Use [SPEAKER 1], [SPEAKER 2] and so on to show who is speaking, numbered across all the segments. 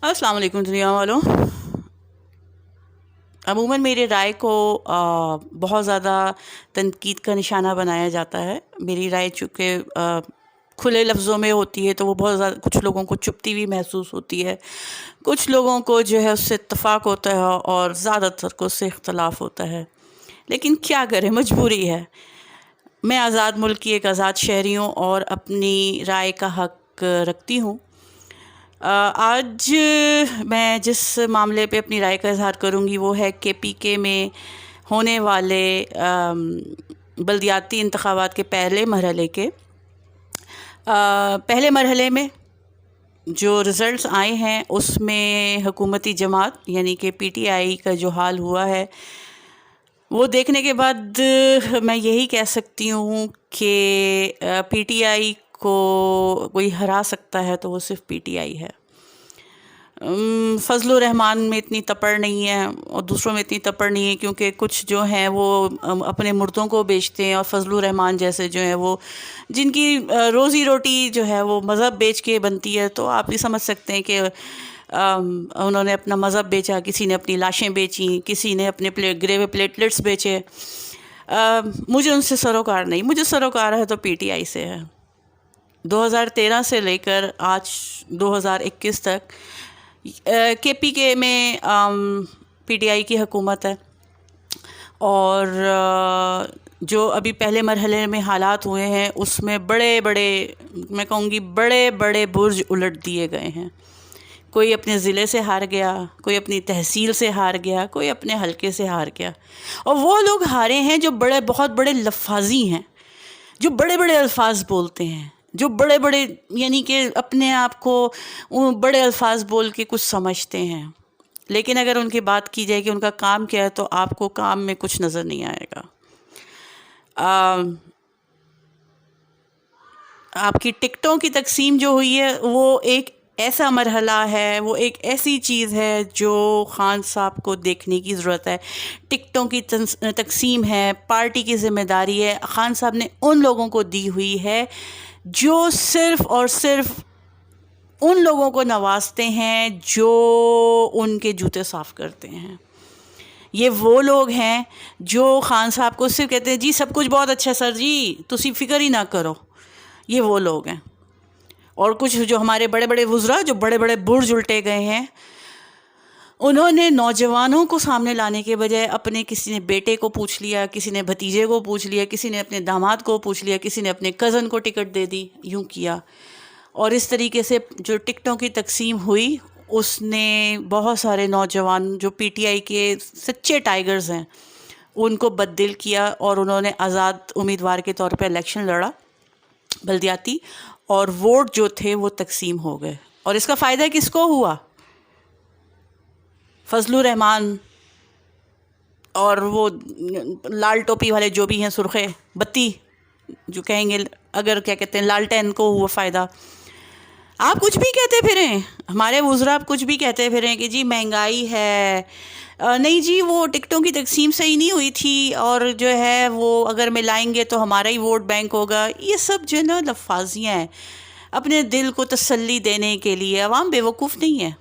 [SPEAKER 1] अस्सलाम वालेकुम दुनिया वालों। अमूमन मेरी राय को बहुत ज़्यादा तनकीद का निशाना बनाया जाता है। मेरी राय चूँकि खुले लफ्ज़ों में होती है तो वो बहुत ज़्यादा कुछ लोगों को चुभती हुई महसूस होती है, कुछ लोगों को जो है उससे इत्तेफाक होता है और ज़्यादातर को उससे इख्तलाफ होता है। लेकिन क्या करें, मजबूरी है। मैं आज़ाद मुल्क की एक आज़ाद शहरी हूँ और अपनी राय का हक़ रखती हूँ। आज मैं जिस मामले पे अपनी राय का इज़हार करूँगी वो है KPK में होने वाले बल्दियाती इंतखाबात के पहले मरहले के पहले मरहले में जो रिज़ल्ट्स आए हैं उसमें हुकूमती जमात यानी कि PTI का जो हाल हुआ है वो देखने के बाद मैं यही कह सकती हूँ कि PTI को कोई हरा सकता है तो वो सिर्फ PTI है। फजलुर रहमान में इतनी तपड़ नहीं है और दूसरों में इतनी तपड़ नहीं है, क्योंकि कुछ जो हैं वो अपने मुर्दों को बेचते हैं और फजलुर रहमान जैसे जो है वो जिनकी रोज़ी रोटी जो है वो मज़हब बेच के बनती है, तो आप भी समझ सकते हैं कि उन्होंने अपना मज़हब बेचा, किसी ने अपनी लाशें बेची, किसी ने अपने गिरे हुए प्लेटलेट्स बेचे। मुझे उनसे सरोकार नहीं, मुझे सरोकार है तो PTI से है। 2013 से लेकर आज 2021 तक KPK में PTI की हुकूमत है और जो अभी पहले मरहले में हालात हुए हैं उसमें बड़े बड़े, मैं कहूँगी बड़े बड़े बुर्ज उलट दिए गए हैं। कोई अपने ज़िले से हार गया, कोई अपनी तहसील से हार गया, कोई अपने हलके से हार गया। और वो लोग हारे हैं जो बहुत बड़े लफाजी हैं, जो बड़े बड़े अल्फाज बोलते हैं, जो बड़े बड़े यानी कि अपने आप को बड़े अल्फाज बोल के कुछ समझते हैं। लेकिन अगर उनकी बात की जाए कि उनका काम क्या है तो आपको काम में कुछ नज़र नहीं आएगा। आपकी टिकटों की तकसीम जो हुई है वो एक ऐसा मरहला है, वो एक ऐसी चीज़ है जो ख़ान साहब को देखने की ज़रूरत है। टिकटों की तकसीम है, पार्टी की ज़िम्मेदारी है, ख़ान साहब ने उन लोगों को दी हुई है जो सिर्फ़ और सिर्फ उन लोगों को नवाजते हैं जो उनके जूते साफ़ करते हैं। ये वो लोग हैं जो ख़ान साहब को सिर्फ कहते हैं जी सब कुछ बहुत अच्छा सर जी, तुसी फ़िक्र ही ना करो। ये वो लोग हैं। और कुछ जो हमारे बड़े बड़े वुज़रा जो बड़े बड़े बुर्ज उल्टे गए हैं, उन्होंने नौजवानों को सामने लाने के बजाय अपने किसी ने बेटे को पूछ लिया, किसी ने भतीजे को पूछ लिया, किसी ने अपने दामाद को पूछ लिया, किसी ने अपने कज़न को टिकट दे दी, यूँ किया। और इस तरीके से जो टिकटों की तकसीम हुई उसने बहुत सारे नौजवान जो PTI के सच्चे टाइगर्स हैं उनको बददिल किया और उन्होंने आज़ाद उम्मीदवार के तौर पे इलेक्शन लड़ा बल्दियाती, और वोट जो थे वो तकसीम हो गए। और इसका फ़ायदा किसको हुआ? फजलुर रहमान और वो लाल टोपी वाले जो भी हैं, सुर्खे बत्ती जो कहेंगे, अगर क्या कहते हैं लालटेन को हुआ फ़ायदा। आप कुछ भी कहते फिरें, हमारे वुज़रा आप कुछ भी कहते फिरें कि जी महंगाई है, नहीं जी वो टिकटों की तकसीम सही नहीं हुई थी और जो है वो अगर मिलाएंगे तो हमारा ही वोट बैंक होगा। ये सब जो है ना लफाजियाँ हैं अपने दिल को तसल्ली देने के लिए। आवाम बेवकूफ़ नहीं है।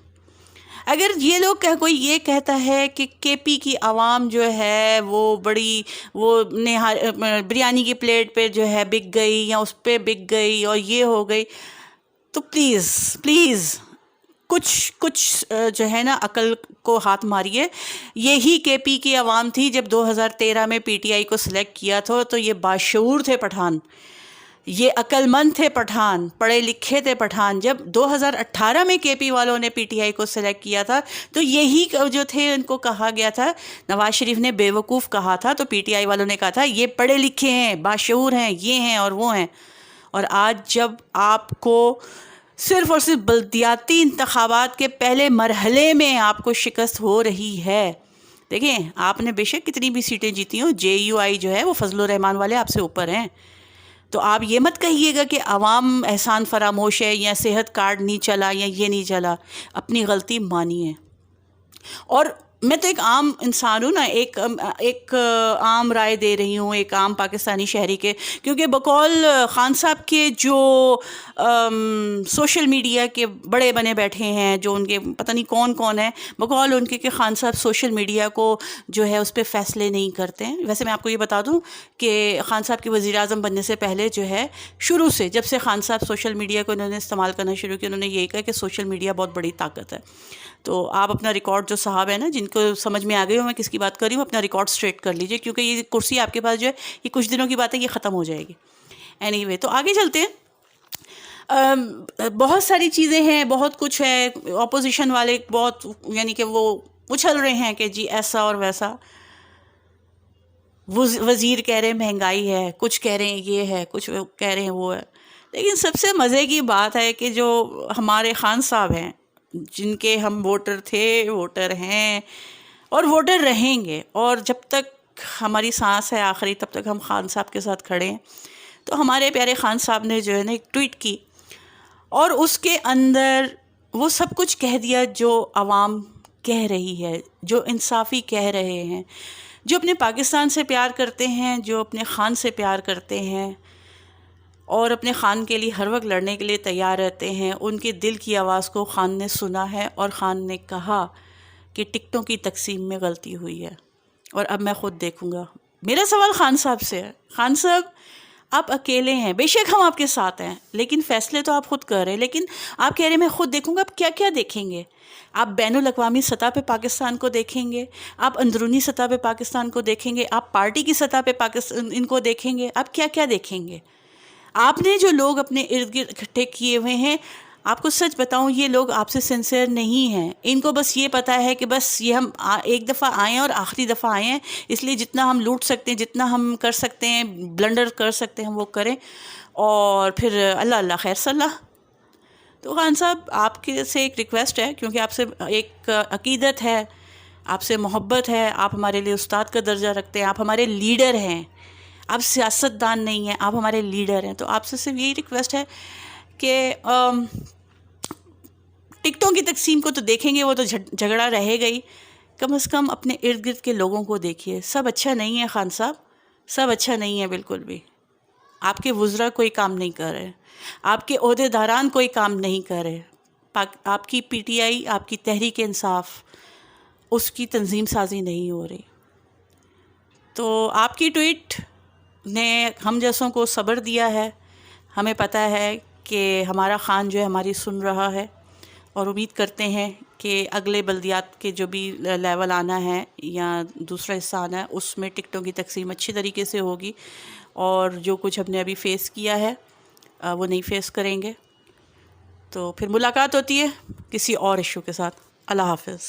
[SPEAKER 1] अगर ये लोग कोई ये कहता है कि KP की आवाम जो है वो बड़ी वो बिरयानी की प्लेट पे जो है बिक गई या उस पे बिक गई और ये हो गई, तो प्लीज़ कुछ जो है ना अकल को हाथ मारिए। यही KP की आवाम थी जब 2013 में PTI को सिलेक्ट किया था, तो ये बाशऊर थे पठान, ये अक्लमंद थे पठान, पढ़े लिखे थे पठान। जब 2018 में KP वालों ने PTI को सिलेक्ट किया था तो यही जो थे उनको कहा गया था, नवाज शरीफ ने बेवकूफ़ कहा था तो PTI वालों ने कहा था ये पढ़े लिखे हैं, बाशऊर हैं, ये हैं और वो हैं। और आज जब आपको सिर्फ़ और सिर्फ बल्दियाती इंतखाबात के पहले मरहले में आपको शिकस्त हो रही है, देखें आपने बेशक कितनी भी सीटें जीती हों, JUI जो है वो फजलुर रहमान वाले आपसे ऊपर हैं। तो आप ये मत कहिएगा कि आवाम एहसान फरामोश है या सेहत कार्ड नहीं चला या ये नहीं चला। अपनी गलती मानिए और میں تو ایک عام انسان ہوں نا، ایک عام رائے دے رہی ہوں ایک عام پاکستانی شہری کے، کیونکہ بقول خان صاحب کے جو سوشل میڈیا کے بڑے بنے بیٹھے ہیں، جو ان کے پتہ نہیں کون کون ہیں، بقول ان کے کہ خان صاحب سوشل میڈیا کو جو ہے اس پہ فیصلے نہیں کرتے ہیں۔ ویسے میں آپ کو یہ بتا دوں کہ خان صاحب کے وزیر اعظم بننے سے پہلے جو ہے شروع سے، جب سے خان صاحب سوشل میڈیا کو انہوں نے استعمال کرنا شروع کیا، انہوں نے یہی کہا کہ سوشل میڈیا بہت بڑی طاقت ہے۔ تو آپ اپنا ریکارڈ، جو صاحب ہے نا جن کو سمجھ میں آ گئی ہو میں کس کی بات کر رہی ہوں، اپنا ریکارڈ اسٹریٹ کر لیجئے، کیونکہ یہ کرسی آپ کے پاس جو ہے یہ کچھ دنوں کی بات ہے، یہ ختم ہو جائے گی۔ اینی وے، تو آگے چلتے ہیں۔ بہت ساری چیزیں ہیں، بہت کچھ ہے، اپوزیشن والے بہت یعنی کہ وہ اچھل رہے ہیں کہ جی ایسا اور ویسا، وزیر کہہ رہے ہیں مہنگائی ہے، کچھ کہہ رہے ہیں یہ ہے، کچھ کہہ رہے ہیں وہ ہے۔ لیکن سب سے مزے کی بات ہے کہ جو ہمارے خان صاحب ہیں، جن کے ہم ووٹر تھے، ووٹر ہیں اور ووٹر رہیں گے، اور جب تک ہماری سانس ہے آخری تب تک ہم خان صاحب کے ساتھ کھڑے ہیں، تو ہمارے پیارے خان صاحب نے جو ہے نا ایک ٹویٹ کی، اور اس کے اندر وہ سب کچھ کہہ دیا جو عوام کہہ رہی ہے، جو انصافی کہہ رہے ہیں، جو اپنے پاکستان سے پیار کرتے ہیں، جو اپنے خان سے پیار کرتے ہیں اور اپنے خان کے لیے ہر وقت لڑنے کے لیے تیار رہتے ہیں، ان کے دل کی آواز کو خان نے سنا ہے، اور خان نے کہا کہ ٹکٹوں کی تقسیم میں غلطی ہوئی ہے اور اب میں خود دیکھوں گا۔ میرا سوال خان صاحب سے ہے، خان صاحب آپ اکیلے ہیں، بے شک ہم آپ کے ساتھ ہیں، لیکن فیصلے تو آپ خود کر رہے ہیں، لیکن آپ کہہ رہے ہیں میں خود دیکھوں گا۔ آپ کیا کیا دیکھیں گے؟ آپ بین الاقوامی سطح پہ پاکستان کو دیکھیں گے، آپ اندرونی سطح پہ پاکستان کو دیکھیں گے، آپ پارٹی کی سطح پہ پاکستان ان کو دیکھیں گے، آپ کیا کیا دیکھیں گے؟ آپ نے جو لوگ اپنے ارد گرد اکٹھے کیے ہوئے ہیں، آپ کو سچ بتاؤں یہ لوگ آپ سے سنسیئر نہیں ہیں، ان کو بس یہ پتہ ہے کہ بس یہ ہم ایک دفعہ آئے ہیں اور آخری دفعہ آئے ہیں، اس لیے جتنا ہم لوٹ سکتے ہیں، جتنا ہم کر سکتے ہیں، بلنڈر کر سکتے ہیں ہم وہ کریں، اور پھر اللہ اللہ خیر صلاح۔ تو خان صاحب آپ کے سے ایک ریکویسٹ ہے، کیونکہ آپ سے ایک عقیدت ہے، آپ سے محبت ہے، آپ ہمارے لیے استاد کا درجہ رکھتے ہیں، آپ ہمارے لیڈر ہیں، آپ سیاست دان نہیں ہیں، آپ ہمارے لیڈر ہیں، تو آپ سے صرف یہی ریکویسٹ ہے کہ ٹکٹوں کی تقسیم کو تو دیکھیں گے، وہ تو جھگڑا رہے گا ہی، کم از کم اپنے ارد گرد کے لوگوں کو دیکھیے۔ سب اچھا نہیں ہے خان صاحب، سب اچھا نہیں ہے بالکل بھی۔ آپ کے وزراء کوئی کام نہیں کر رہے، آپ کے عہدے داران کوئی کام نہیں کر رہے، آپ کی پی ٹی آئی، آپ کی تحریک انصاف، اس کی تنظیم سازی نہیں ہو رہی۔ تو آپ کی ٹویٹ نے ہم جیسوں کو صبر دیا ہے، ہمیں پتہ ہے کہ ہمارا خان جو ہے ہماری سن رہا ہے، اور امید کرتے ہیں کہ اگلے بلدیات کے جو بھی لیول آنا ہے یا دوسرا حصہ آنا ہے، اس میں ٹکٹوں کی تقسیم اچھی طریقے سے ہوگی، اور جو کچھ ہم نے ابھی فیس کیا ہے وہ نہیں فیس کریں گے۔ تو پھر ملاقات ہوتی ہے کسی اور ایشو کے ساتھ۔ اللہ حافظ۔